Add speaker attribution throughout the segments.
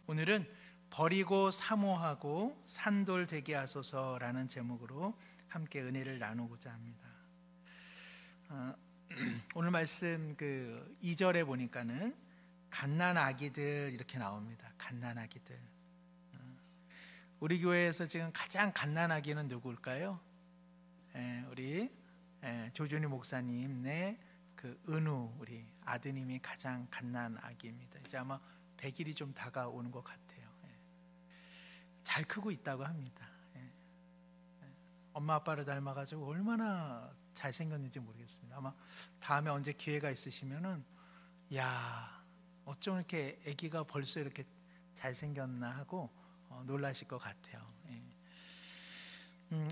Speaker 1: 오늘은 버리고 사모하고 산돌 되게 하소서라는 제목으로 함께 은혜를 나누고자 합니다. 오늘 말씀 2절에 보니까는 갓난아기들 이렇게 나옵니다. 갓난아기들. 우리 교회에서 지금 가장 갓난아기는 누구일까요? 우리 조준희 목사님의 은우 우리 아드님이 가장 갓난아기입니다. 이제 아마 100일이 좀 다가오는 것 같아요. 잘 크고 있다고 합니다. 엄마 아빠를 닮아가지고 얼마나 잘생겼는지 모르겠습니다. 아마 다음에 언제 기회가 있으시면은 야 어쩜 이렇게 아기가 벌써 이렇게 잘생겼나 하고 놀라실 것 같아요.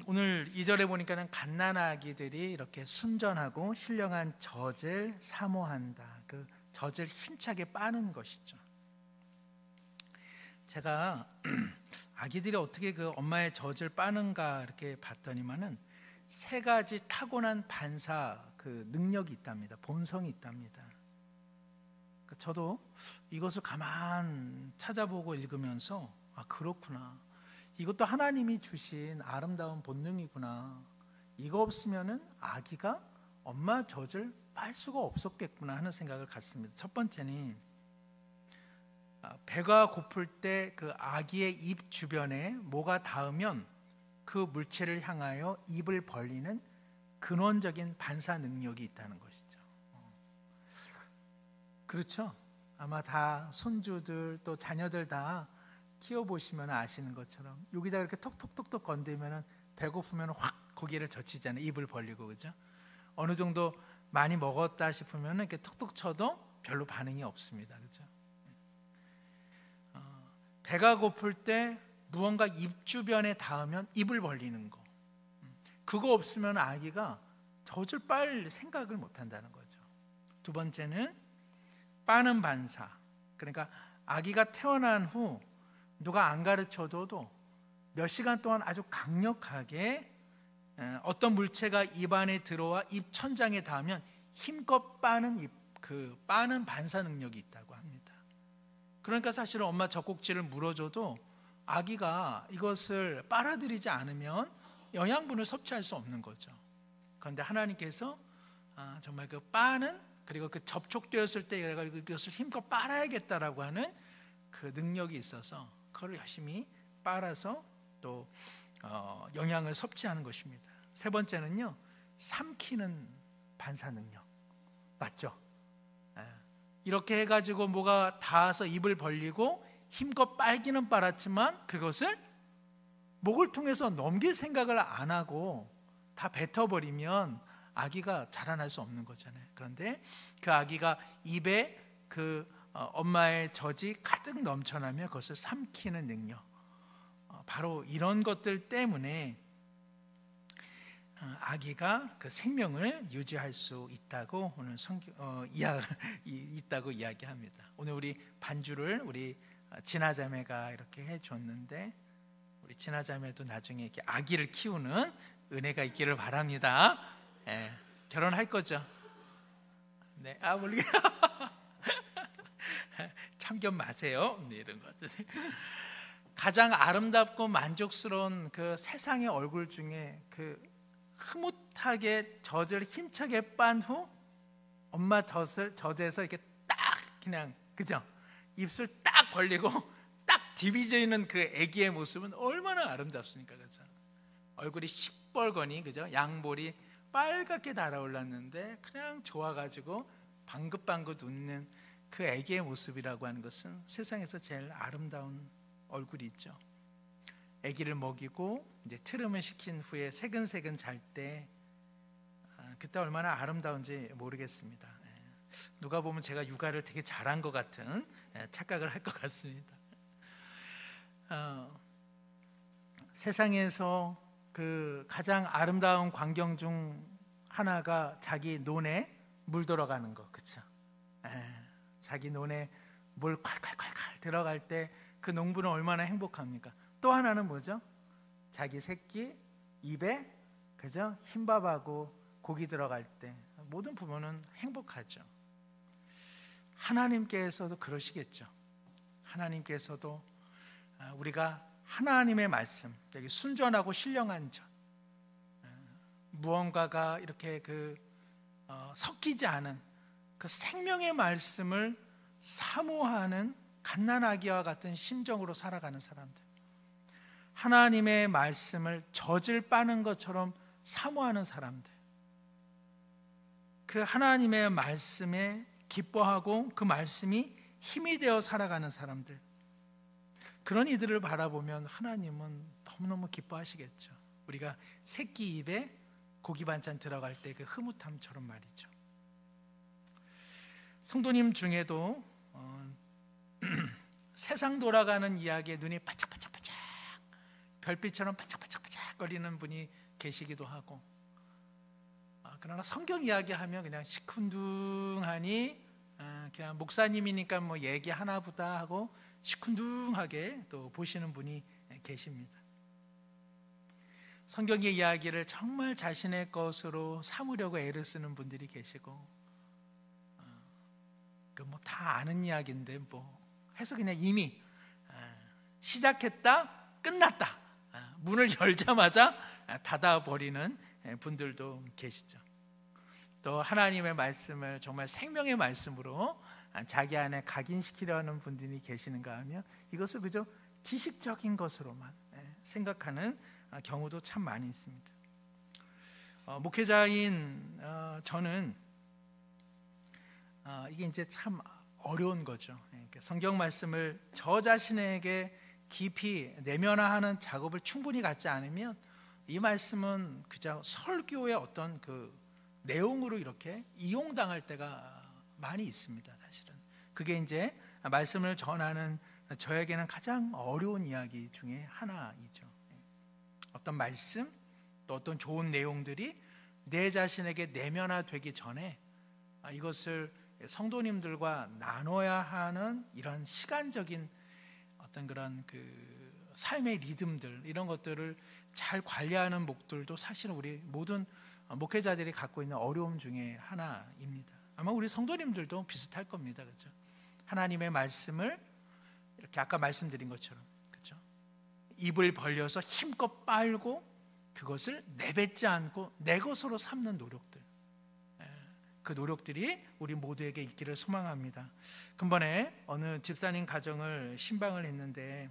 Speaker 1: 오늘 2절에 보니까는 갓난아기들이 이렇게 순전하고 신령한 젖을 사모한다. 그 젖을 힘차게 빠는 것이죠. 제가 아기들이 어떻게 그 엄마의 젖을 빠는가 이렇게 봤더니만은 3가지 타고난 반사 능력이 있답니다. 본성이 있답니다. 저도 이것을 가만 찾아보고 읽으면서 그렇구나. 이것도 하나님이 주신 아름다운 본능이구나. 이거 없으면은 아기가 엄마 젖을 빨 수가 없었겠구나 하는 생각을 갖습니다. 첫 번째는 배가 고플 때 그 아기의 입 주변에 뭐가 닿으면 그 물체를 향하여 입을 벌리는 근원적인 반사 능력이 있다는 것이죠. 그렇죠? 아마 다 손주들 또 자녀들 다 키워보시면 아시는 것처럼 여기다 이렇게 톡톡톡톡 건드리면 배고프면 확 고개를 젖히잖아요. 입을 벌리고. 그죠? 어느 정도 많이 먹었다 싶으면 이렇게 톡톡 쳐도 별로 반응이 없습니다. 그죠? 배가 고플 때 무언가 입 주변에 닿으면 입을 벌리는 거. 그거 없으면 아기가 젖을 빨 생각을 못 한다는 거죠. 두 번째는 빠는 반사. 그러니까 아기가 태어난 후 누가 안 가르쳐줘도 몇 시간 동안 아주 강력하게 어떤 물체가 입 안에 들어와 입 천장에 닿으면 힘껏 빠는 빠는 반사 능력이 있다고 합니다. 그러니까 사실은 엄마 젖꼭지를 물어줘도 아기가 이것을 빨아들이지 않으면 영양분을 섭취할 수 없는 거죠. 그런데 하나님께서 정말 그 빠는 그리고 그 접촉되었을 때 이것을 힘껏 빨아야겠다라고 하는 그 능력이 있어서 그걸 열심히 빨아서 또 영양을 섭취하는 것입니다. 세 번째는요, 삼키는 반사 능력. 맞죠? 이렇게 해가지고 뭐가 닿아서 입을 벌리고 힘껏 빨기는 빨았지만 그것을 목을 통해서 넘길 생각을 안 하고 다 뱉어버리면 아기가 자라날 수 없는 거잖아요. 그런데 그 아기가 입에 엄마의 젖이 가득 넘쳐나면 그것을 삼키는 능력, 바로 이런 것들 때문에 아기가 그 생명을 유지할 수 있다고 오늘 있다고 이야기합니다. 오늘 우리 반주를 우리 진아자매가 이렇게 해줬는데 우리 진아자매도 나중에 이렇게 아기를 키우는 은혜가 있기를 바랍니다. 결혼할 거죠? 네, 모르겠. 참견 마세요. 네, 이런 것. 가장 아름답고 만족스러운 그 세상의 얼굴 중에 흐뭇하게 젖을 힘차게 빤 후 엄마 젖에서 이렇게 딱 그냥 그죠? 입술 딱 벌리고 딱 디비져 있는 그 아기의 모습은 얼마나 아름답습니까, 그죠? 얼굴이 시뻘거니 그죠? 양볼이 빨갛게 달아올랐는데 그냥 좋아가지고 방긋방긋 웃는 그 아기의 모습이라고 하는 것은 세상에서 제일 아름다운 얼굴이 있죠. 아기를 먹이고 이제 트름을 시킨 후에 새근새근 잘 때 그때 얼마나 아름다운지 모르겠습니다. 누가 보면 제가 육아를 되게 잘한 것 같은 착각을 할 것 같습니다. 세상에서 그 가장 아름다운 광경 중 하나가 자기 논에 물 들어가는 거, 그렇죠? 자기 논에 물 콸콸콸콸 들어갈 때 그 농부는 얼마나 행복합니까? 또 하나는 뭐죠? 자기 새끼 입에 그죠? 흰밥하고 고기 들어갈 때 모든 부모는 행복하죠. 하나님께서도 그러시겠죠. 하나님께서도 우리가 하나님의 말씀, 여기 순전하고 신령한 전, 무언가가 이렇게 섞이지 않은 그 생명의 말씀을 사모하는 갓난아기와 같은 심정으로 살아가는 사람들, 하나님의 말씀을 젖을 빠는 것처럼 사모하는 사람들, 그 하나님의 말씀에 기뻐하고 그 말씀이 힘이 되어 살아가는 사람들, 그런 이들을 바라보면 하나님은 너무너무 기뻐하시겠죠. 우리가 새끼 입에 고기 반찬 들어갈 때 그 흐뭇함처럼 말이죠. 성도님 중에도 세상 돌아가는 이야기에 눈이 바짝바짝바짝 별빛처럼 바짝바짝바짝 거리는 분이 계시기도 하고, 그러나 성경 이야기하면 그냥 시큰둥하니 그냥 목사님이니까 뭐 얘기 하나보다 하고 시큰둥하게 또 보시는 분이 계십니다. 성경의 이야기를 정말 자신의 것으로 삼으려고 애를 쓰는 분들이 계시고, 뭐 다 아는 이야기인데 뭐 해서 그냥 이미 시작했다 끝났다, 문을 열자마자 닫아버리는 분들도 계시죠. 또 하나님의 말씀을 정말 생명의 말씀으로 자기 안에 각인시키려는 분들이 계시는가 하면 이것을 그저 지식적인 것으로만 생각하는 경우도 참 많이 있습니다. 목회자인 저는 이게 이제 참 어려운 거죠. 성경 말씀을 저 자신에게 깊이 내면화하는 작업을 충분히 갖지 않으면 이 말씀은 그저 설교의 어떤 그 내용으로 이렇게 이용당할 때가 많이 있습니다. 사실은 그게 이제 말씀을 전하는 저에게는 가장 어려운 이야기 중에 하나이죠. 어떤 말씀 또 어떤 좋은 내용들이 내 자신에게 내면화되기 전에 이것을 성도님들과 나눠야 하는 이런 시간적인 어떤 그런 그 삶의 리듬들, 이런 것들을 잘 관리하는 목들도 사실은 우리 모든 목회자들이 갖고 있는 어려움 중에 하나입니다. 아마 우리 성도님들도 비슷할 겁니다. 그렇죠? 하나님의 말씀을 이렇게 아까 말씀드린 것처럼, 그렇죠? 입을 벌려서 힘껏 빨고 그것을 내뱉지 않고 내 것으로 삼는 노력들, 그 노력들이 우리 모두에게 있기를 소망합니다. 근본에 어느 집사님 가정을 신방을 했는데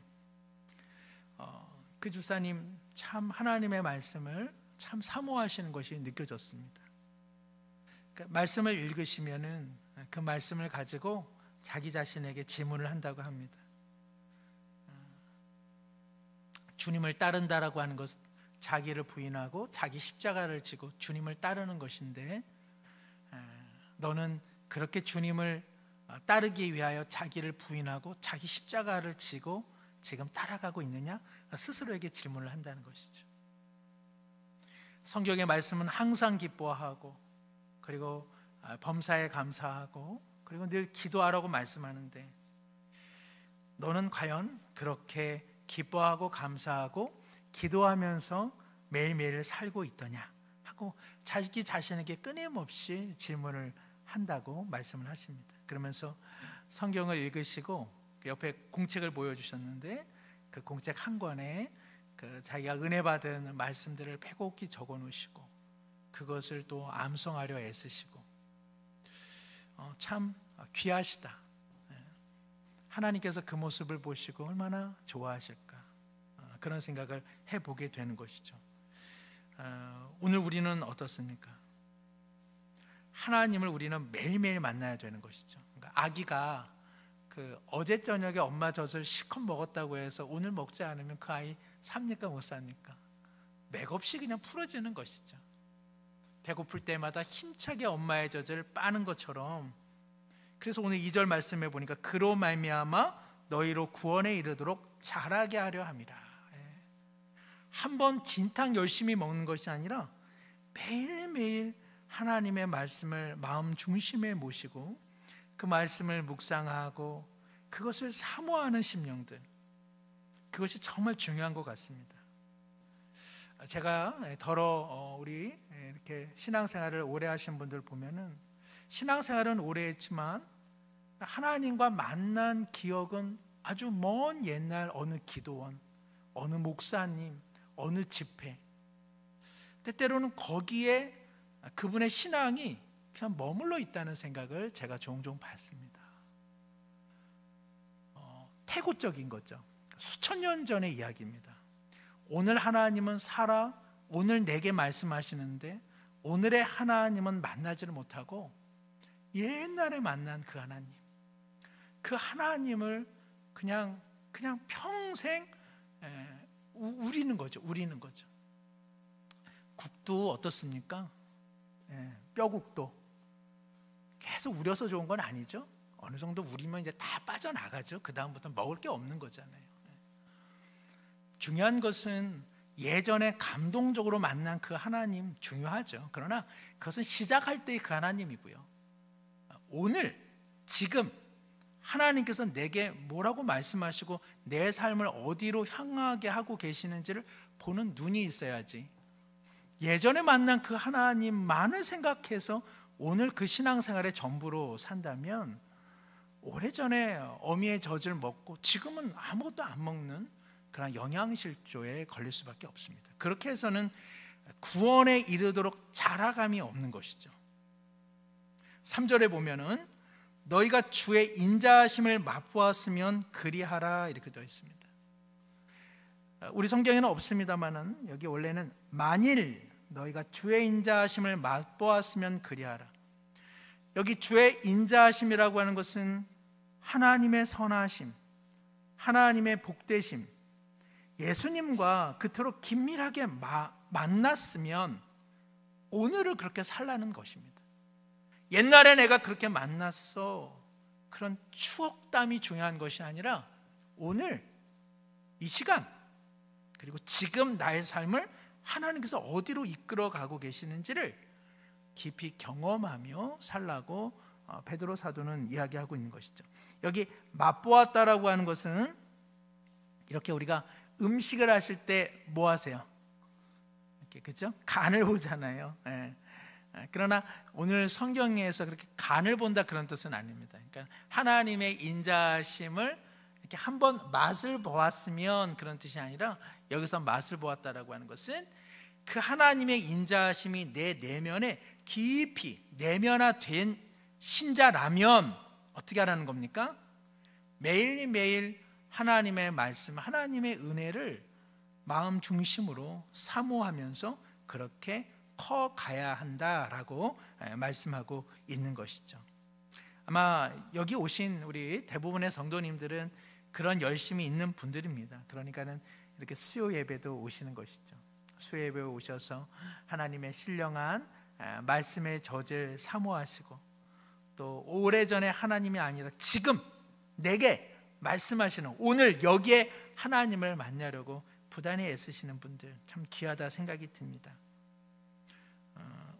Speaker 1: 그 집사님 참 하나님의 말씀을 참 사모하시는 것이 느껴졌습니다. 그러니까 말씀을 읽으시면은 그 말씀을 가지고 자기 자신에게 질문을 한다고 합니다. 주님을 따른다라고 하는 것은 자기를 부인하고 자기 십자가를 지고 주님을 따르는 것인데, 너는 그렇게 주님을 따르기 위하여 자기를 부인하고 자기 십자가를 지고 지금 따라가고 있느냐? 스스로에게 질문을 한다는 것이죠. 성경의 말씀은 항상 기뻐하고, 그리고 범사에 감사하고, 그리고 늘 기도하라고 말씀하는데, 너는 과연 그렇게 기뻐하고 감사하고 기도하면서 매일매일 살고 있더냐 하고 자기 자신에게 끊임없이 질문을 한다고 말씀을 하십니다. 그러면서 성경을 읽으시고 옆에 공책을 보여주셨는데, 그 공책 한 권에 그 자기가 은혜 받은 말씀들을 빼곡히 적어 놓으시고 그것을 또 암송하려 애쓰시고, 참 귀하시다. 하나님께서 그 모습을 보시고 얼마나 좋아하실까, 그런 생각을 해보게 되는 것이죠. 오늘 우리는 어떻습니까? 하나님을 우리는 매일매일 만나야 되는 것이죠. 그러니까 아기가 그 어제 저녁에 엄마 젖을 실컷 먹었다고 해서 오늘 먹지 않으면 그 아이 삽니까 못 삽니까? 맥없이 그냥 풀어지는 것이죠. 배고플 때마다 힘차게 엄마의 젖을 빠는 것처럼, 그래서 오늘 2절 말씀해 보니까 그로 말미암아 너희로 구원에 이르도록 자라게 하려 함이라. 한번 진탕 열심히 먹는 것이 아니라 매일매일 하나님의 말씀을 마음 중심에 모시고 그 말씀을 묵상하고 그것을 사모하는 심령들, 그것이 정말 중요한 것 같습니다. 제가 우리 이렇게 신앙생활을 오래 하신 분들 보면은 신앙생활은 오래 했지만 하나님과 만난 기억은 아주 먼 옛날 어느 기도원, 어느 목사님, 어느 집회, 때때로는 거기에 그분의 신앙이 그냥 머물러 있다는 생각을 제가 종종 받습니다. 태고적인 거죠. 수천 년 전의 이야기입니다. 오늘 하나님은 살아 오늘 내게 말씀하시는데 오늘의 하나님은 만나지를 못하고 옛날에 만난 그 하나님, 그 하나님을 그냥 평생 우리는 거죠. 국도 어떻습니까? 뼈국도 계속 우려서 좋은 건 아니죠. 어느 정도 우리면 이제 다 빠져나가죠. 그 다음부터 먹을 게 없는 거잖아요. 중요한 것은 예전에 감동적으로 만난 그 하나님 중요하죠. 그러나 그것은 시작할 때의 그 하나님이고요. 오늘 지금 하나님께서 내게 뭐라고 말씀하시고 내 삶을 어디로 향하게 하고 계시는지를 보는 눈이 있어야지, 예전에 만난 그 하나님만을 생각해서 오늘 그 신앙생활의 전부로 산다면 오래전에 어미의 젖을 먹고 지금은 아무것도 안 먹는 그런 영양실조에 걸릴 수밖에 없습니다. 그렇게 해서는 구원에 이르도록 자라감이 없는 것이죠. 3절에 보면은 너희가 주의 인자하심을 맛보았으면 그리하라 이렇게 되어 있습니다. 우리 성경에는 없습니다만은 여기 원래는 만일 너희가 주의 인자하심을 맛보았으면 그리하라. 여기 주의 인자하심이라고 하는 것은 하나님의 선하심, 하나님의 복되심, 예수님과 그토록 긴밀하게 만났으면 오늘을 그렇게 살라는 것입니다. 옛날에 내가 그렇게 만났어, 그런 추억담이 중요한 것이 아니라 오늘 이 시간 그리고 지금 나의 삶을 하나님께서 어디로 이끌어가고 계시는지를 깊이 경험하며 살라고 베드로 사도는 이야기하고 있는 것이죠. 여기 맛보았다라고 하는 것은 이렇게 우리가 음식을 하실 때 뭐 하세요? 이렇게, 그렇죠? 간을 보잖아요. 그러나 오늘 성경에서 그렇게 간을 본다 그런 뜻은 아닙니다. 그러니까 하나님의 인자심을 이렇게 한번 맛을 보았으면 그런 뜻이 아니라 여기서 맛을 보았다라고 하는 것은 그 하나님의 인자심이 내 내면에 깊이 내면화된 신자라면 어떻게 하라는 겁니까? 매일매일 하나님의 말씀, 하나님의 은혜를 마음 중심으로 사모하면서 그렇게 커가야 한다라고 말씀하고 있는 것이죠. 아마 여기 오신 우리 대부분의 성도님들은 그런 열심이 있는 분들입니다. 그러니까는 이렇게 수요 예배도 오시는 것이죠. 수요 예배에 오셔서 하나님의 신령한 말씀의 젖을 사모하시고 또 오래전에 하나님이 아니라 지금 내게 말씀하시는 오늘 여기에 하나님을 만나려고 부단히 애쓰시는 분들 참 귀하다 생각이 듭니다.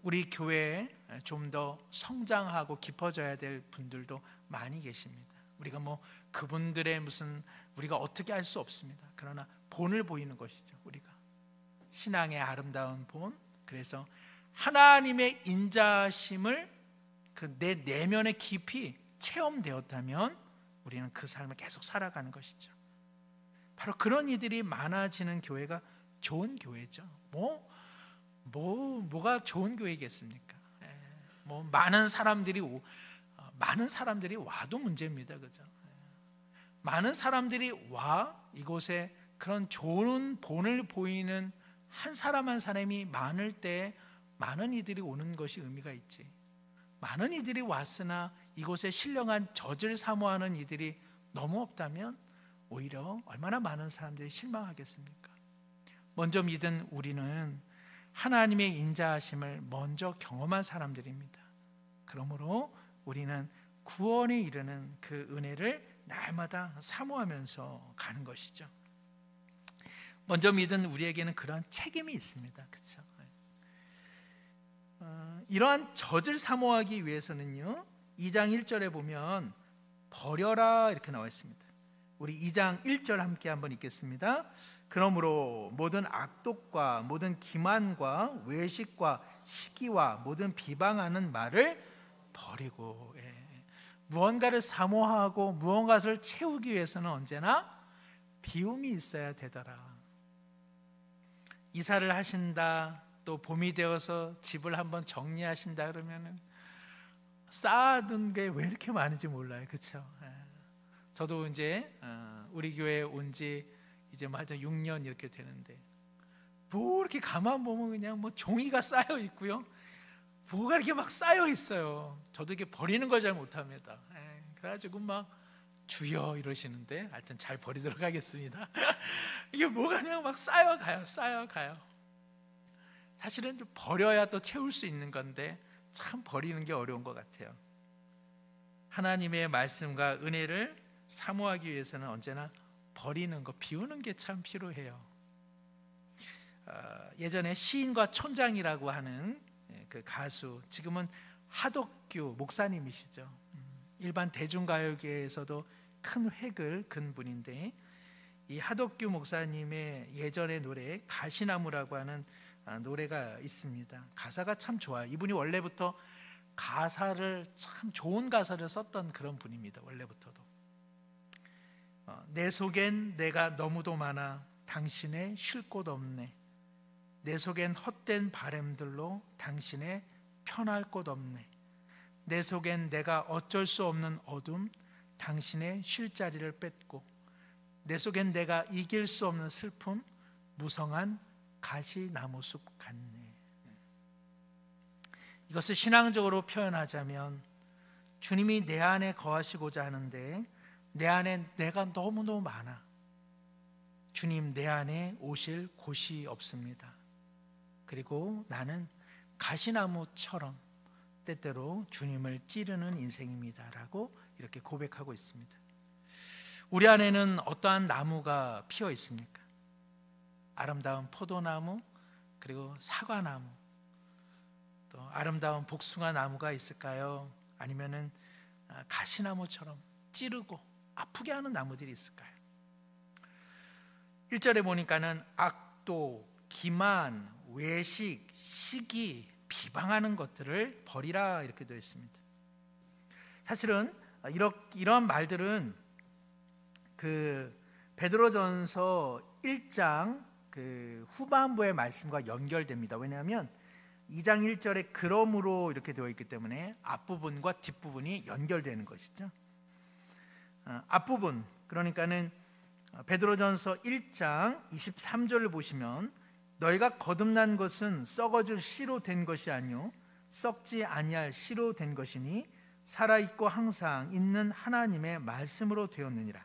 Speaker 1: 우리 교회에 좀 더 성장하고 깊어져야 될 분들도 많이 계십니다. 우리가 뭐 그분들의 무슨 우리가 어떻게 할 수 없습니다. 그러나 본을 보이는 것이죠. 우리가 신앙의 아름다운 본, 그래서 하나님의 인자심을 그 내 내면에 깊이 체험되었다면 우리는 그 삶을 계속 살아가는 것이죠. 바로 그런 이들이 많아지는 교회가 좋은 교회죠. 뭐가 좋은 교회겠습니까? 뭐 많은 사람들이 와도 문제입니다, 그죠? 많은 사람들이 와 이곳에 그런 좋은 본을 보이는 한 사람 한 사람이 많을 때 많은 이들이 오는 것이 의미가 있지. 많은 이들이 왔으나 이곳에 신령한 젖을 사모하는 이들이 너무 없다면 오히려 얼마나 많은 사람들이 실망하겠습니까? 먼저 믿은 우리는 하나님의 인자하심을 먼저 경험한 사람들입니다. 그러므로 우리는 구원에 이르는 그 은혜를 날마다 사모하면서 가는 것이죠. 먼저 믿은 우리에게는 그런 책임이 있습니다. 그렇죠? 이러한 젖을 사모하기 위해서는요, 2장 1절에 보면 버려라 이렇게 나와 있습니다. 우리 2장 1절 함께 한번 읽겠습니다. 그러므로 모든 악독과 모든 기만과 외식과 시기와 모든 비방하는 말을 버리고, 무언가를 사모하고 무언가를 채우기 위해서는 언제나 비움이 있어야 되더라. 이사를 하신다, 또 봄이 되어서 집을 한번 정리하신다 그러면은 쌓아둔 게 왜 이렇게 많은지 몰라요. 그렇죠? 저도 이제 우리 교회에 온 지 이제 뭐 6년 이렇게 되는데 뭐 이렇게 가만 보면 그냥 뭐 종이가 쌓여 있고요, 뭐가 이렇게 막 쌓여 있어요. 저도 이렇게 버리는 걸 잘 못합니다. 그래가지고 막 주여 이러시는데 하여튼 잘 버리도록 하겠습니다. 이게 뭐가 그냥 막 쌓여가요. 사실은 버려야 또 채울 수 있는 건데 참 버리는 게 어려운 것 같아요. 하나님의 말씀과 은혜를 사모하기 위해서는 언제나 버리는 거, 비우는 게 참 필요해요. 예전에 시인과 촌장이라고 하는 그 가수, 지금은 하덕규 목사님이시죠. 일반 대중가요계에서도 큰 획을 그은 분인데, 이 하덕규 목사님의 예전의 노래 가시나무라고 하는 노래가 있습니다. 가사가 참 좋아요. 이분이 원래부터 가사를 참 좋은 가사를 썼던 그런 분입니다. 원래부터도 내 속엔 내가 너무도 많아 당신의 쉴 곳 없네. 내 속엔 헛된 바램들로 당신의 편할 곳 없네. 내 속엔 내가 어쩔 수 없는 어둠, 당신의 쉴 자리를 뺏고, 내 속엔 내가 이길 수 없는 슬픔, 무성한 가시나무 숲 같네. 이것을 신앙적으로 표현하자면, 주님이 내 안에 거하시고자 하는데 내 안에 내가 너무너무 많아. 주님, 내 안에 오실 곳이 없습니다. 그리고 나는 가시나무처럼 때때로 주님을 찌르는 인생입니다 라고 이렇게 고백하고 있습니다. 우리 안에는 어떠한 나무가 피어 있습니까? 아름다운 포도나무, 그리고 사과나무, 또 아름다운 복숭아 나무가 있을까요? 아니면은 가시나무처럼 찌르고 아프게 하는 나무들이 있을까요? 1절에 보니까는 악도, 기만, 외식, 시기, 비방하는 것들을 버리라 이렇게 되어 있습니다. 사실은 이런 말들은 그 베드로전서 1장 그 후반부의 말씀과 연결됩니다. 왜냐하면 2장 1절에 그러므로 이렇게 되어 있기 때문에 앞부분과 뒷부분이 연결되는 것이죠. 앞부분, 그러니까는 베드로전서 1장 23절을 보시면, 너희가 거듭난 것은 썩어질 씨로 된 것이 아니요 썩지 아니할 씨로 된 것이니 살아있고 항상 있는 하나님의 말씀으로 되었느니라.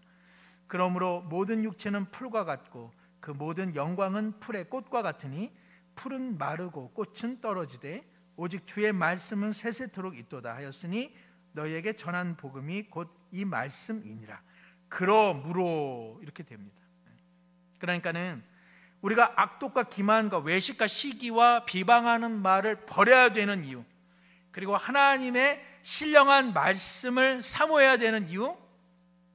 Speaker 1: 그러므로 모든 육체는 풀과 같고 그 모든 영광은 풀의 꽃과 같으니 풀은 마르고 꽃은 떨어지되 오직 주의 말씀은 세세토록 있도다 하였으니 너희에게 전한 복음이 곧 이 말씀이니라. 그러므로 이렇게 됩니다. 그러니까는 우리가 악독과 기만과 외식과 시기와 비방하는 말을 버려야 되는 이유, 그리고 하나님의 신령한 말씀을 사모해야 되는 이유,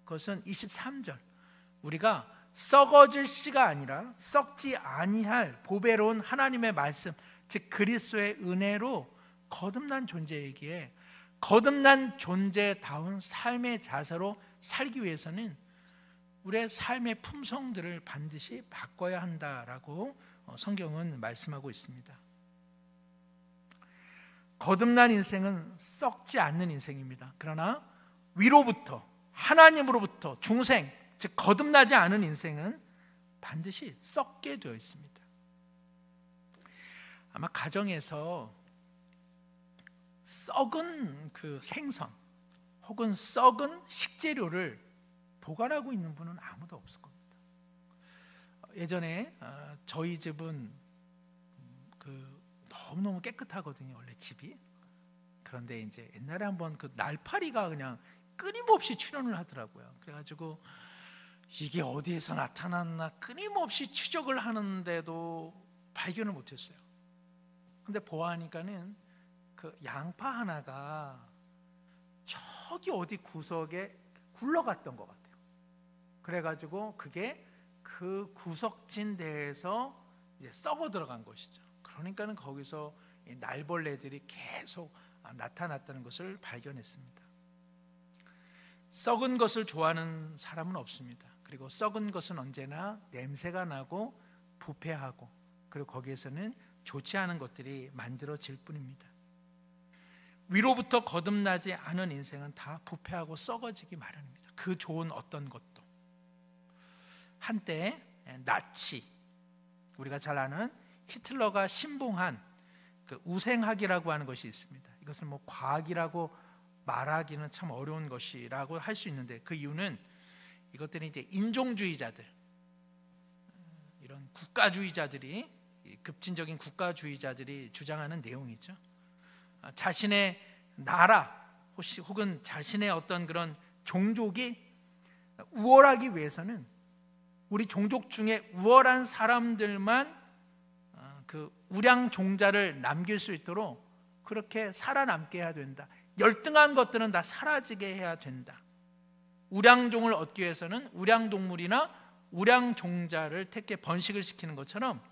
Speaker 1: 그것은 23절, 우리가 썩어질 씨가 아니라 썩지 아니할 보배로운 하나님의 말씀, 즉 그리스도의 은혜로 거듭난 존재이기에 거듭난 존재다운 삶의 자세로 살기 위해서는 우리의 삶의 품성들을 반드시 바꿔야 한다라고 성경은 말씀하고 있습니다. 거듭난 인생은 썩지 않는 인생입니다. 그러나 위로부터, 하나님으로부터 중생, 즉 거듭나지 않은 인생은 반드시 썩게 되어 있습니다. 아마 가정에서 썩은 그 생선 혹은 썩은 식재료를 보관하고 있는 분은 아무도 없을 겁니다. 예전에 저희 집은 그 너무너무 깨끗하거든요, 원래 집이. 그런데 이제 옛날에 한번 그 날파리가 그냥 끊임없이 출현을 하더라고요. 그래가지고 이게 어디에서 나타났나 끊임없이 추적을 하는데도 발견을 못했어요. 근데 보아하니까는 그 양파 하나가 저기 어디 구석에 굴러갔던 것 같아요. 그래가지고 그게 그 구석진 데에서 이제 썩어 들어간 것이죠. 그러니까는 거기서 날벌레들이 계속 나타났다는 것을 발견했습니다. 썩은 것을 좋아하는 사람은 없습니다. 그리고 썩은 것은 언제나 냄새가 나고 부패하고, 그리고 거기에서는 좋지 않은 것들이 만들어질 뿐입니다. 위로부터 거듭나지 않은 인생은 다 부패하고 썩어지기 마련입니다. 그 좋은 어떤 것도. 한때 나치, 우리가 잘 아는 히틀러가 신봉한 그 우생학이라고 하는 것이 있습니다. 이것은 뭐 과학이라고 말하기는 참 어려운 것이라고 할 수 있는데, 그 이유는 이것들은 이제 인종주의자들, 이런 국가주의자들이, 급진적인 국가주의자들이 주장하는 내용이죠. 자신의 나라 혹은 자신의 어떤 그런 종족이 우월하기 위해서는 우리 종족 중에 우월한 사람들만 그 우량종자를 남길 수 있도록 그렇게 살아남게 해야 된다. 열등한 것들은 다 사라지게 해야 된다. 우량종을 얻기 위해서는 우량동물이나 우량종자를 택해 번식을 시키는 것처럼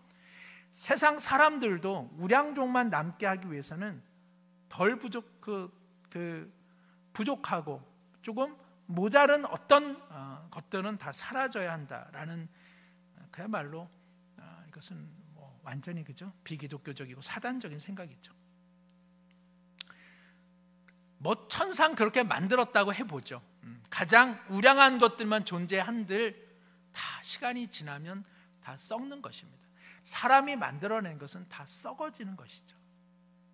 Speaker 1: 세상 사람들도 우량종만 남게 하기 위해서는 덜 부족하고 조금 모자른 어떤 것들은 다 사라져야 한다라는, 그야말로 이것은 뭐 완전히 그죠? 비기독교적이고 사단적인 생각이죠. 뭐 천상 그렇게 만들었다고 해보죠. 가장 우량한 것들만 존재한들 다 시간이 지나면 다 썩는 것입니다. 사람이 만들어낸 것은 다 썩어지는 것이죠.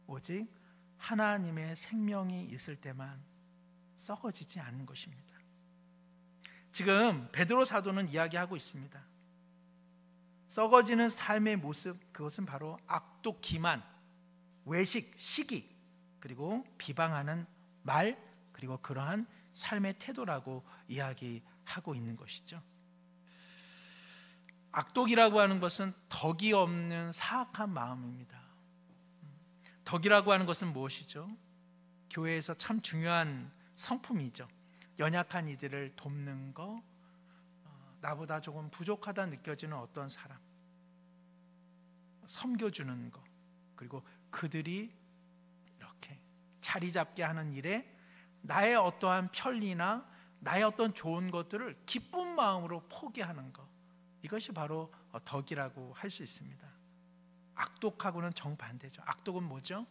Speaker 1: 오직 하나님의 생명이 있을 때만 썩어지지 않는 것입니다. 지금 베드로 사도는 이야기하고 있습니다. 썩어지는 삶의 모습, 그것은 바로 악독, 기만, 외식, 시기, 그리고 비방하는 말, 그리고 그러한 삶의 태도라고 이야기하고 있는 것이죠. 악독이라고 하는 것은 덕이 없는 사악한 마음입니다. 덕이라고 하는 것은 무엇이죠? 교회에서 참 중요한 성품이죠. 연약한 이들을 돕는 거, 나보다 조금 부족하다 느껴지는 어떤 사람 섬겨주는 거, 그리고 그들이 이렇게 자리 잡게 하는 일에 나의 어떠한 편리나 나의 어떤 좋은 것들을 기쁜 마음으로 포기하는 것, 이것이 바로 덕이라고 할 수 있습니다. 악독하고는 정반대죠. 악독은 뭐죠?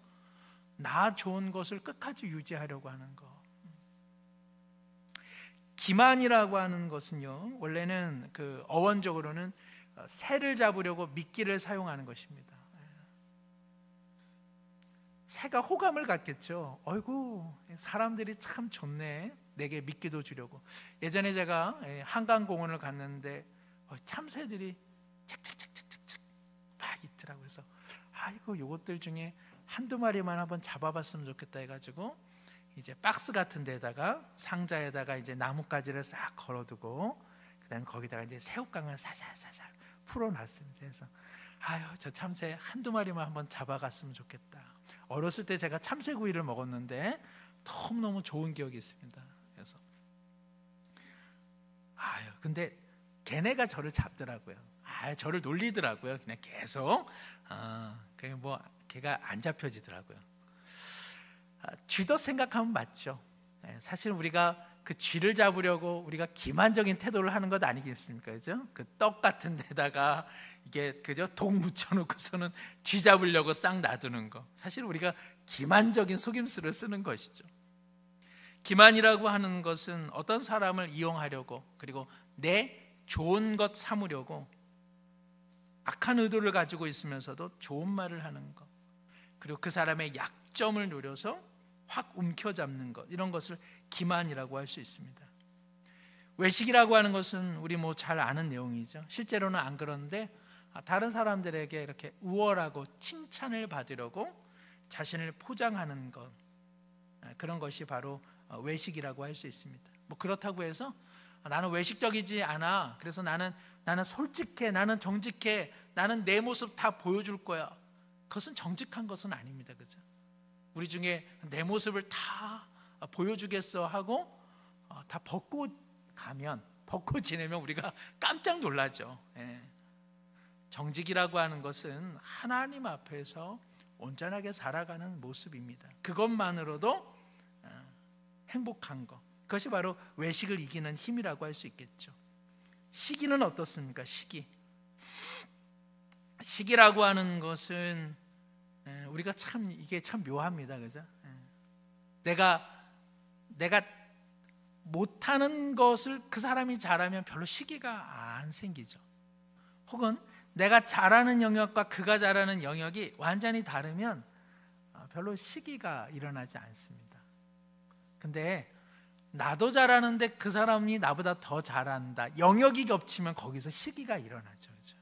Speaker 1: 나 좋은 것을 끝까지 유지하려고 하는 것. 기만이라고 하는 것은요, 원래는 그 어원적으로는 새를 잡으려고 미끼를 사용하는 것입니다. 새가 호감을 갖겠죠. 어이구, 사람들이 참 좋네, 내게 미끼도 주려고. 예전에 제가 한강공원을 갔는데 참새들이 착착착착착착 막 있더라고요. 그래서 아이고, 요것들 중에 한두 마리만 한번 잡아봤으면 좋겠다 해가지고 이제 박스 같은 데다가, 상자에다가 이제 나뭇가지를 싹 걸어두고, 그다음에 거기다가 이제 새우깡을 사살사살 풀어놨습니다. 그래서 아유, 저 참새 한두 마리만 한번 잡아갔으면 좋겠다. 어렸을 때 제가 참새구이를 먹었는데 너무너무 좋은 기억이 있습니다. 그래서 아유, 근데 걔네가 저를 잡더라고요. 저를 놀리더라고요. 그냥 계속. 그냥 뭐 걔가 안 잡혀지더라고요. 쥐도 생각하면 맞죠. 사실 우리가 그 쥐를 잡으려고 우리가 기만적인 태도를 하는 것 아니겠습니까? 그죠? 그 떡 같은 데다가 이게 그죠? 독 묻혀놓고서는 쥐 잡으려고 싹 놔두는 거. 사실 우리가 기만적인 속임수를 쓰는 것이죠. 기만이라고 하는 것은 어떤 사람을 이용하려고, 그리고 내 좋은 것 삼으려고 악한 의도를 가지고 있으면서도 좋은 말을 하는 것, 그리고 그 사람의 약점을 노려서 확 움켜잡는 것, 이런 것을 기만이라고 할 수 있습니다. 외식이라고 하는 것은 우리 뭐 잘 아는 내용이죠. 실제로는 안 그런데 다른 사람들에게 이렇게 우월하고 칭찬을 받으려고 자신을 포장하는 것, 그런 것이 바로 외식이라고 할 수 있습니다. 뭐 그렇다고 해서 나는 외식적이지 않아, 그래서 나는 솔직해, 나는 정직해, 나는 내 모습 다 보여줄 거야, 그것은 정직한 것은 아닙니다. 그죠? 우리 중에 내 모습을 다 보여주겠어 하고 다 벗고 지내면 우리가 깜짝 놀라죠. 정직이라고 하는 것은 하나님 앞에서 온전하게 살아가는 모습입니다. 그것만으로도 행복한 것, 그것이 바로 외식을 이기는 힘이라고 할 수 있겠죠. 시기는 어떻습니까? 시기라고 하는 것은 우리가 참 이게 참 묘합니다, 그죠? 내가 못하는 것을 그 사람이 잘하면 별로 시기가 안 생기죠. 혹은 내가 잘하는 영역과 그가 잘하는 영역이 완전히 다르면 별로 시기가 일어나지 않습니다. 근데 나도 잘하는데 그 사람이 나보다 더 잘한다, 영역이 겹치면 거기서 시기가 일어나죠. 그렇죠?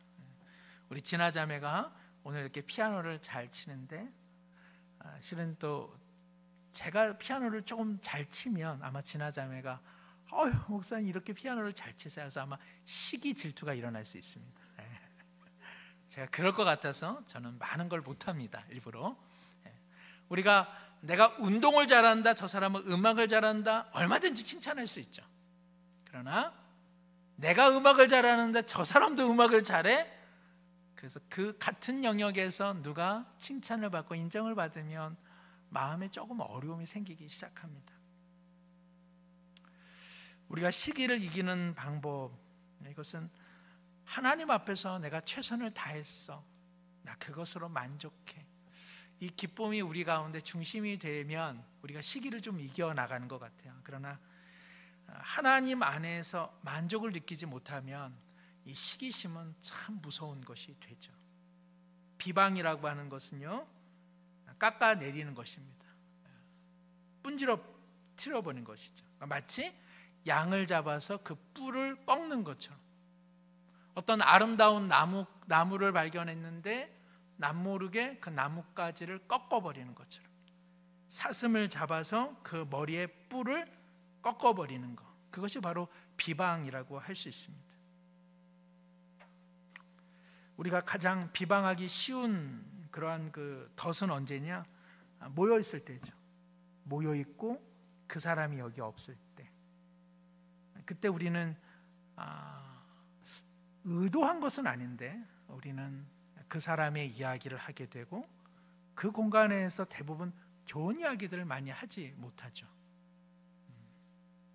Speaker 1: 우리 진아자매가 오늘 이렇게 피아노를 잘 치는데 실은 또 제가 피아노를 조금 잘 치면 아마 진아자매가 목사님 이렇게 피아노를 잘 치세요. 그래서 아마 시기 질투가 일어날 수 있습니다. 제가 그럴 것 같아서 저는 많은 걸 못합니다, 일부러. 내가 운동을 잘한다, 저 사람은 음악을 잘한다, 얼마든지 칭찬할 수 있죠. 그러나 내가 음악을 잘하는데 저 사람도 음악을 잘해? 그래서 그 같은 영역에서 누가 칭찬을 받고 인정을 받으면 마음에 조금 어려움이 생기기 시작합니다. 우리가 시기를 이기는 방법, 이것은 하나님 앞에서 내가 최선을 다했어, 나 그것으로 만족해, 이 기쁨이 우리 가운데 중심이 되면 우리가 시기를 좀 이겨나가는 것 같아요. 그러나 하나님 안에서 만족을 느끼지 못하면 이 시기심은 참 무서운 것이 되죠. 비방이라고 하는 것은요, 깎아내리는 것입니다. 틀어버리는 것이죠. 마치 양을 잡아서 그 뿔을 꺾는 것처럼, 어떤 아름다운 나무를 발견했는데 남모르게 그 나뭇가지를 꺾어버리는 것처럼 사슴을 잡아서 그 머리에 뿔을 꺾어버리는 것, 그것이 바로 비방이라고 할 수 있습니다. 우리가 가장 비방하기 쉬운 그러한 그 덫은 언제냐? 모여있을 때죠. 모여있고 그 사람이 여기 없을 때, 그때 우리는 의도한 것은 아닌데 우리는 그 사람의 이야기를 하게 되고 그 공간에서 대부분 좋은 이야기들을 많이 하지 못하죠.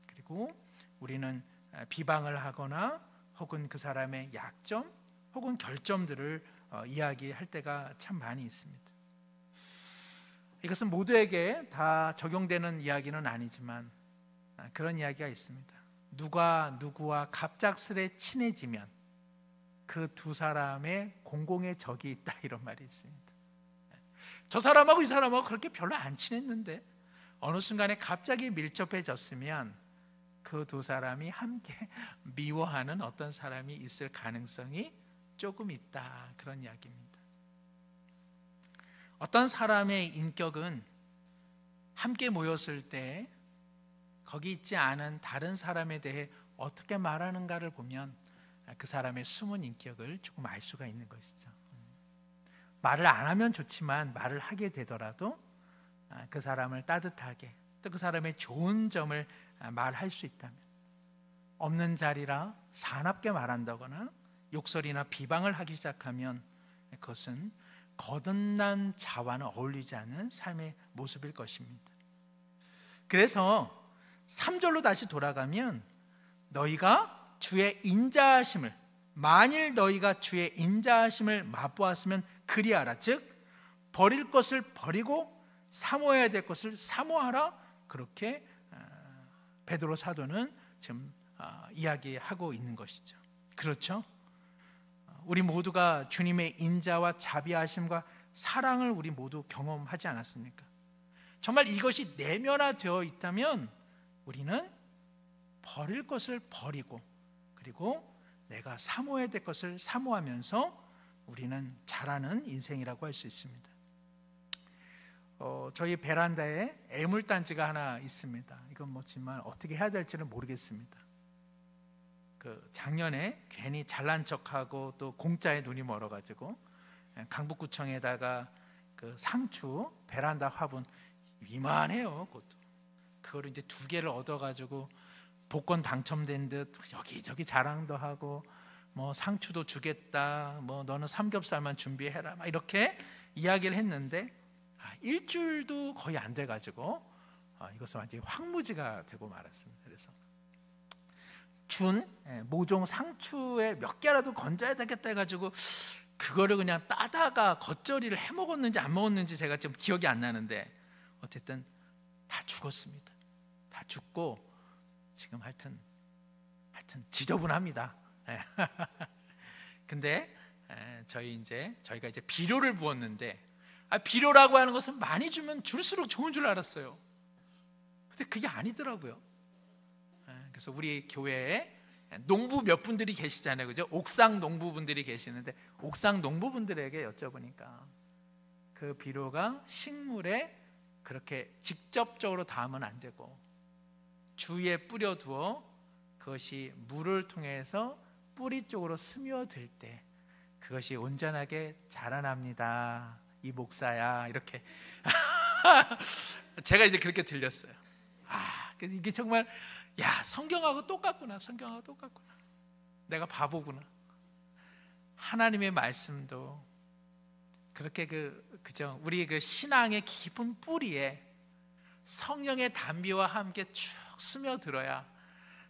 Speaker 1: 그리고 우리는 비방을 하거나 혹은 그 사람의 약점 혹은 결점들을 이야기할 때가 참 많이 있습니다. 이것은 모두에게 다 적용되는 이야기는 아니지만 그런 이야기가 있습니다. 누가 누구와 갑작스레 친해지면 그 두 사람의 공공의 적이 있다, 이런 말이 있습니다. 저 사람하고 이 사람하고 그렇게 별로 안 친했는데 어느 순간에 갑자기 밀접해졌으면 그 두 사람이 함께 미워하는 어떤 사람이 있을 가능성이 조금 있다, 그런 이야기입니다. 어떤 사람의 인격은 함께 모였을 때 거기 있지 않은 다른 사람에 대해 어떻게 말하는가를 보면 그 사람의 숨은 인격을 조금 알 수가 있는 것이죠. 말을 안 하면 좋지만 말을 하게 되더라도 그 사람을 따뜻하게, 또 그 사람의 좋은 점을 말할 수 있다면, 없는 자리라 사납게 말한다거나 욕설이나 비방을 하기 시작하면 그것은 거듭난 자와는 어울리지 않는 삶의 모습일 것입니다. 그래서 3절로 다시 돌아가면 너희가 주의 인자하심을, 만일 너희가 주의 인자하심을 맛보았으면 그리하라. 즉 버릴 것을 버리고 사모해야 될 것을 사모하라. 그렇게 베드로 사도는 지금 이야기하고 있는 것이죠. 그렇죠? 우리 모두가 주님의 인자와 자비하심과 사랑을 우리 모두 경험하지 않았습니까? 정말 이것이 내면화되어 있다면 우리는 버릴 것을 버리고 그리고 내가 사모해야 될 것을 사모하면서 우리는 잘하는 인생이라고 할 수 있습니다. 저희 베란다에 애물단지가 하나 있습니다. 이건 정말 어떻게 해야 될지는 모르겠습니다. 작년에 괜히 잘난 척하고 또 공짜에 눈이 멀어가지고 강북구청에다가 상추 베란다 화분 이만해요. 그거를 이제 2개를 얻어가지고 복권 당첨된 듯 여기저기 자랑도 하고 뭐 상추도 주겠다, 뭐 너는 삼겹살만 준비해라, 막 이렇게 이야기를 했는데 일주일도 거의 안 돼가지고 이것은 완전히 황무지가 되고 말았습니다. 그래서 준 모종 상추에 몇 개라도 건져야 되겠다 해가지고 그거를 그냥 따다가 겉절이를 해 먹었는지 안 먹었는지 제가 지금 기억이 안 나는데 어쨌든 다 죽었습니다. 다 죽고 지금 하여튼 지저분합니다. 근데 저희가 이제 비료를 부었는데 비료라고 하는 것은 많이 주면 줄수록 좋은 줄 알았어요. 근데 그게 아니더라고요. 그래서 우리 교회에 농부 몇 분들이 계시잖아요, 그죠? 옥상 농부분들이 계시는데 옥상 농부분들에게 여쭤보니까 그 비료가 식물에 그렇게 직접적으로 닿으면 안 되고 주위에 뿌려두어 그것이 물을 통해서 뿌리 쪽으로 스며들 때 그것이 온전하게 자라납니다. 이 목사야, 이렇게 제가 이제 그렇게 들렸어요. 그래서 이게 정말 성경하고 똑같구나. 성경하고 똑같구나. 내가 바보구나. 하나님의 말씀도 그렇게 그죠? 우리 그 신앙의 깊은 뿌리에 성령의 단비와 함께 쭉 스며들어야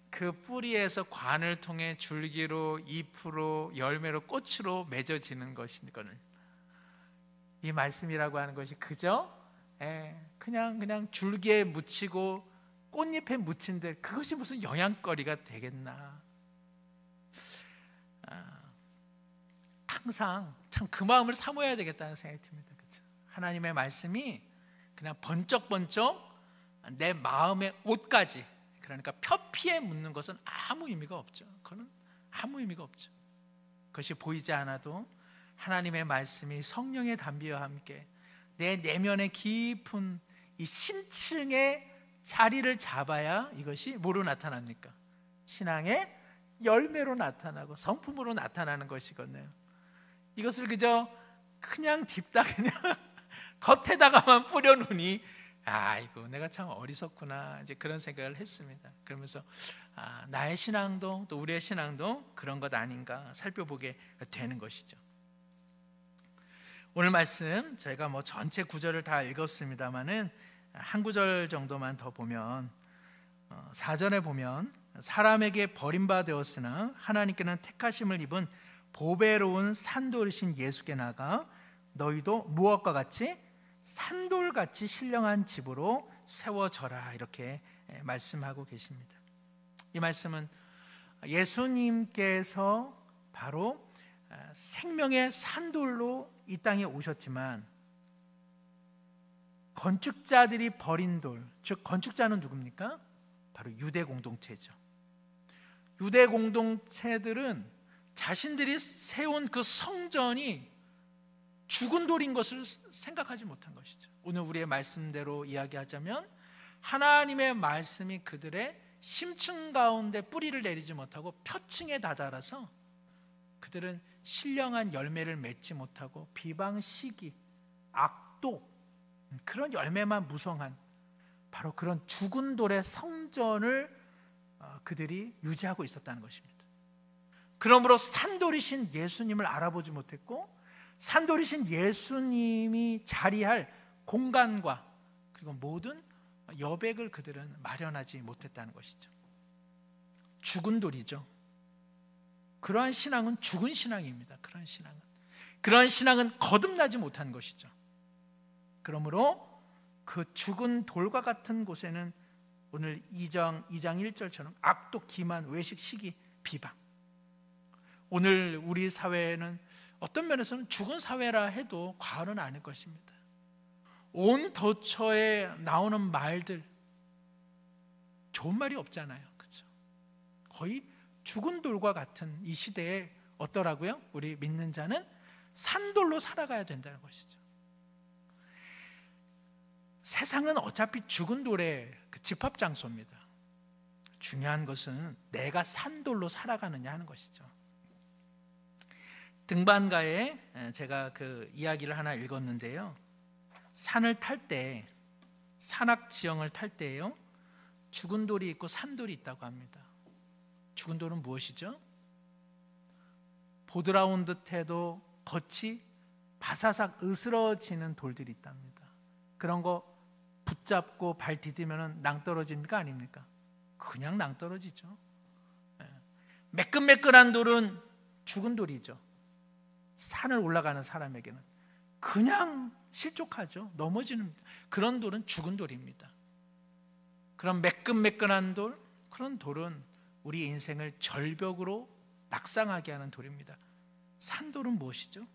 Speaker 1: 그 뿌리에서 관을 통해 줄기로, 잎으로, 열매로, 꽃으로 맺어지는 것이거든요. 이 말씀이라고 하는 것이 그저 그냥 줄기에 묻히고 꽃잎에 묻힌들 그것이 무슨 영양거리가 되겠나. 항상 참 그 마음을 사모해야 되겠다는 생각이 듭니다. 그렇죠? 하나님의 말씀이 그냥 번쩍번쩍 내 마음의 옷까지, 그러니까 표피에 묻는 것은 아무 의미가 없죠. 그건 아무 의미가 없죠. 그것이 보이지 않아도 하나님의 말씀이 성령의 단비와 함께 내 내면의 깊은 이 심층의 자리를 잡아야 이것이 뭐로 나타납니까? 신앙의 열매로 나타나고 성품으로 나타나는 것이거든요. 이것을 그냥 딥다 그냥 겉에다가만 뿌려놓으니 아이고 내가 참 어리석구나, 이제 그런 생각을 했습니다. 그러면서 나의 신앙도 또 우리의 신앙도 그런 것 아닌가 살펴보게 되는 것이죠. 오늘 말씀 저희가 전체 구절을 다 읽었습니다만은 한 구절 정도만 더 보면 4절에 보면 사람에게 버림받았으나 하나님께는 택하심을 입은 보배로운 산돌이신 예수께 나가 너희도 무엇과 같이 산돌같이 신령한 집으로 세워져라, 이렇게 말씀하고 계십니다. 이 말씀은 예수님께서 바로 생명의 산돌로 이 땅에 오셨지만 건축자들이 버린 돌, 즉 건축자는 누굽니까? 바로 유대 공동체죠. 유대 공동체들은 자신들이 세운 그 성전이 죽은 돌인 것을 생각하지 못한 것이죠. 오늘 우리의 말씀대로 이야기하자면 하나님의 말씀이 그들의 심층 가운데 뿌리를 내리지 못하고 표층에 다다라서 그들은 신령한 열매를 맺지 못하고 비방, 시기, 악독, 그런 열매만 무성한 바로 그런 죽은 돌의 성전을 그들이 유지하고 있었다는 것입니다. 그러므로 산돌이신 예수님을 알아보지 못했고 산돌이신 예수님이 자리할 공간과 그리고 모든 여백을 그들은 마련하지 못했다는 것이죠. 죽은 돌이죠. 그러한 신앙은 죽은 신앙입니다. 그러한 신앙은 거듭나지 못한 것이죠. 그러므로 그 죽은 돌과 같은 곳에는 오늘 2장 1절처럼 악독, 기만, 외식, 시기, 비방. 오늘 우리 사회는 어떤 면에서는 죽은 사회라 해도 과언은 아닐 것입니다. 온 도처에 나오는 말들 좋은 말이 없잖아요. 그렇죠? 거의 죽은 돌과 같은 이 시대에 어떠라고요? 우리 믿는 자는 산돌로 살아가야 된다는 것이죠. 세상은 어차피 죽은 돌의 그 집합장소입니다. 중요한 것은 내가 산돌로 살아가느냐 하는 것이죠. 등반가에 제가 그 이야기를 하나 읽었는데요. 산을 탈 때, 산악지형을 탈 때요, 죽은 돌이 있고 산돌이 있다고 합니다. 죽은 돌은 무엇이죠? 보드라운 듯해도 겉이 바사삭 으스러지는 돌들이 있답니다. 그런 거 붙잡고 발 디디면 낭떠러집니까? 아닙니까? 그냥 낭떠러지죠. 매끈매끈한 돌은 죽은 돌이죠. 산을 올라가는 사람에게는 그냥 실족하죠. 넘어지는 그런 돌은 죽은 돌입니다. 그런 매끈매끈한 돌, 그런 돌은 우리 인생을 절벽으로 낙상하게 하는 돌입니다. 산돌은 무엇이죠?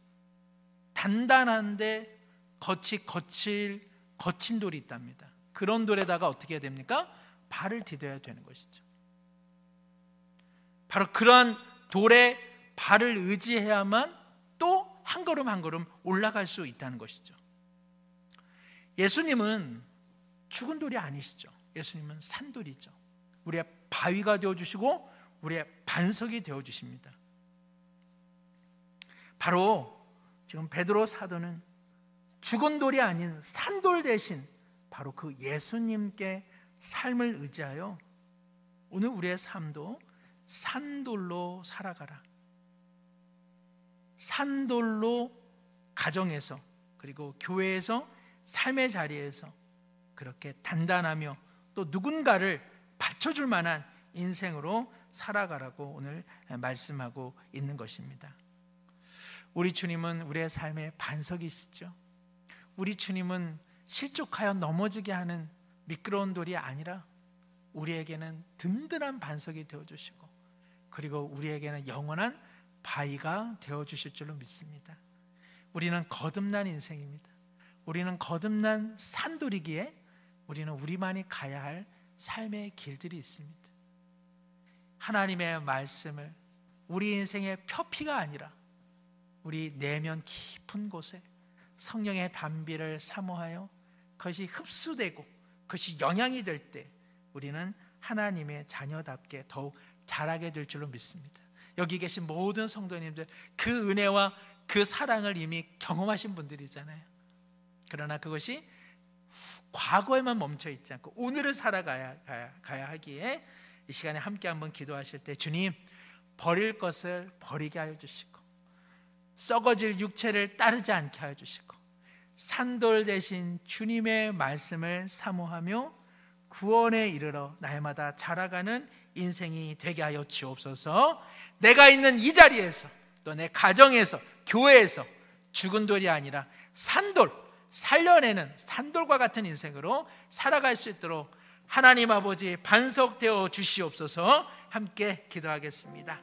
Speaker 1: 단단한데 거친 돌이 있답니다. 그런 돌에다가 어떻게 해야 됩니까? 발을 디뎌야 되는 것이죠. 바로 그런 돌에 발을 의지해야만 또 한 걸음 한 걸음 올라갈 수 있다는 것이죠. 예수님은 죽은 돌이 아니시죠. 예수님은 산돌이죠. 우리의 바위가 되어주시고 우리의 반석이 되어주십니다. 바로 지금 베드로 사도는 죽은 돌이 아닌 산돌 대신 바로 그 예수님께 삶을 의지하여 오늘 우리의 삶도 산돌로 살아가라. 산돌로 가정에서 그리고 교회에서 삶의 자리에서 그렇게 단단하며 또 누군가를 받쳐줄 만한 인생으로 살아가라고 오늘 말씀하고 있는 것입니다. 우리 주님은 우리의 삶의 반석이시죠. 우리 주님은 실족하여 넘어지게 하는 미끄러운 돌이 아니라 우리에게는 든든한 반석이 되어주시고 그리고 우리에게는 영원한 바위가 되어주실 줄로 믿습니다. 우리는 거듭난 인생입니다. 우리는 거듭난 산돌이기에 우리는 우리만이 가야 할 삶의 길들이 있습니다. 하나님의 말씀을 우리 인생의 표피가 아니라 우리 내면 깊은 곳에 성령의 단비를 사모하여 그것이 흡수되고 그것이 영향이 될 때 우리는 하나님의 자녀답게 더욱 자라게 될 줄로 믿습니다. 여기 계신 모든 성도님들 그 은혜와 그 사랑을 이미 경험하신 분들이잖아요. 그러나 그것이 과거에만 멈춰 있지 않고 오늘을 살아가야 하기에 이 시간에 함께 한번 기도하실 때 주님 버릴 것을 버리게 하여 주시고 썩어질 육체를 따르지 않게 하여 주시고 산돌 대신 주님의 말씀을 사모하며 구원에 이르러 날마다 자라가는 인생이 되게 하여 주옵소서. 내가 있는 이 자리에서 또 내 가정에서 교회에서 죽은 돌이 아니라 산돌, 살려내는 산돌과 같은 인생으로 살아갈 수 있도록 하나님 아버지 반석되어 주시옵소서. 함께 기도하겠습니다.